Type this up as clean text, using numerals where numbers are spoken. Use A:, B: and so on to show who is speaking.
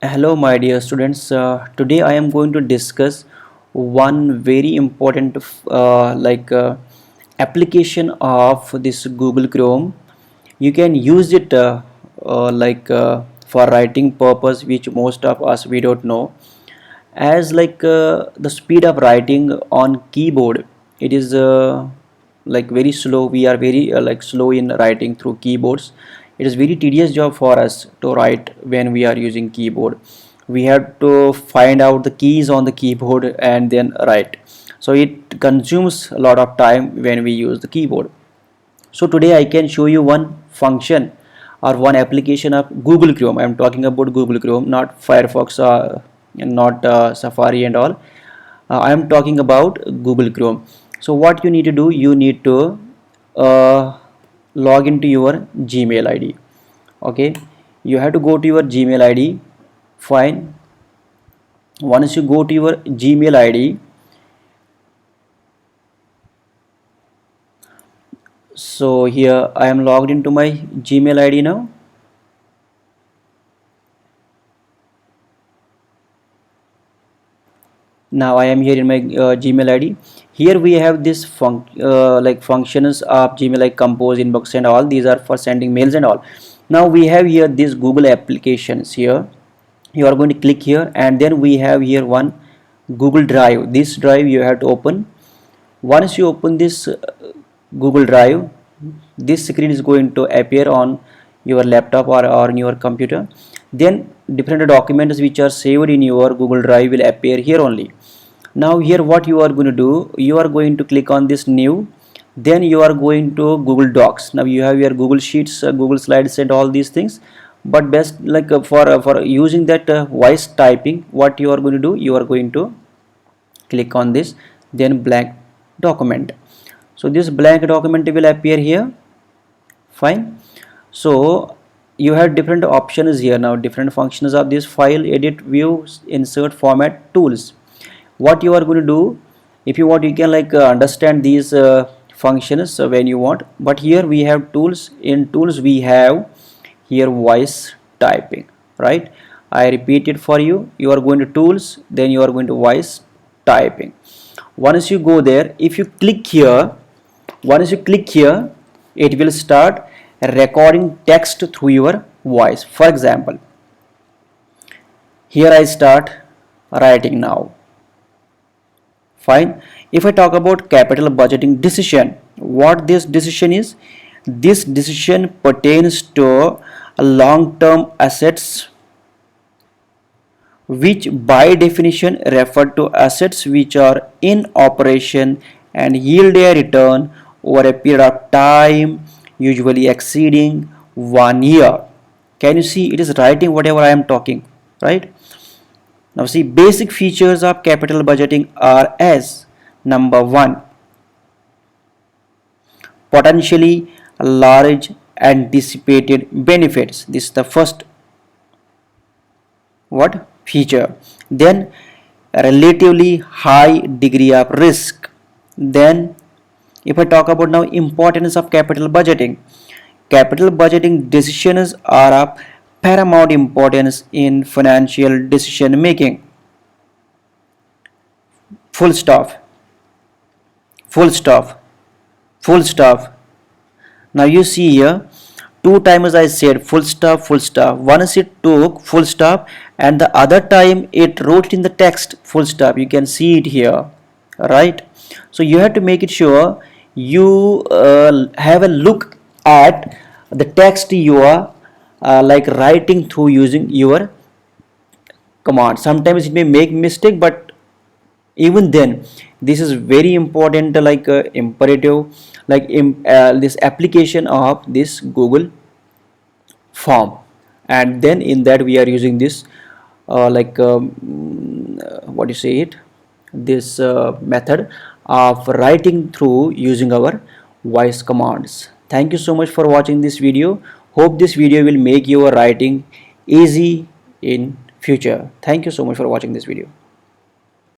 A: Hello, my dear students. Today I am going to discuss one very important application of this Google Chrome. You can use it for writing purpose, which most of us we don't know. As the speed of writing on keyboard, it is very slow. We are very slow in writing through keyboards. It is very tedious job for us to write when we are using keyboard. We have to find out the keys on the keyboard and then write, so it consumes a lot of time when we use the keyboard. So today I can show you one function or one application of Google Chrome. I am talking about Google Chrome, not Firefox, and not Safari and all. I am talking about Google Chrome. So what you need to do, you need to uh, log into your Gmail ID. Okay, you have to go to your Gmail ID. Fine. Once you go to your Gmail ID, so here I am logged into my Gmail ID now. Now I am here in my Gmail ID. Here we have this functions of Gmail, like compose, inbox, and all. These are for sending mails and all. Now we have here this Google applications here. You are going to click here, and then we have here one Google Drive. This drive you have to open. Once you open this Google Drive, this screen is going to appear on your laptop or on your computer. Then different documents which are saved in your Google Drive will appear here only. Now here what you are going to do, you are going to click on this new, then you are going to Google Docs. Now you have your Google Sheets, Google Slides, and all these things. But best for using that voice typing, what you are going to do, you are going to click on this, then blank document. So this blank document will appear here. Fine. So you have different options here. Now different functions of this: file, edit, view, insert, format, tools. What you are going to do, if you want, you can understand these functions when you want. But here we have tools. In tools we have here voice typing, right? I repeat it for you. You are going to tools, then you are going to voice typing. Once you go there, if you click here, once you click here, it will start recording text through your voice. For example, here I start writing now. Fine. If I talk about capital budgeting decision, what this decision is, this decision pertains to long-term assets, which by definition refer to assets which are in operation and yield a return over a period of time, usually exceeding 1 year. Can you see, it is writing whatever I am talking, right? Now see, basic features of capital budgeting are as: number one, potentially large anticipated benefits. This is the first what feature. Then relatively high degree of risk. Then if I talk about now importance of capital budgeting, capital budgeting decisions are of paramount importance in financial decision making. Full stop. Full stop. Full stop. Now you see here, two times I said full stop, full stop. Once it took full stop, and the other time it wrote in the text full stop. You can see it here, right? So you have to make it sure you have a look at the text you are writing through using your command. Sometimes it may make mistake, but even then this is very important, imperative, this application of this Google form. And then in that we are using this what you say it, this method of writing through using our voice commands. Thank you so much for watching this video. Hope this video will make your writing easy in future. Thank you so much for watching this video.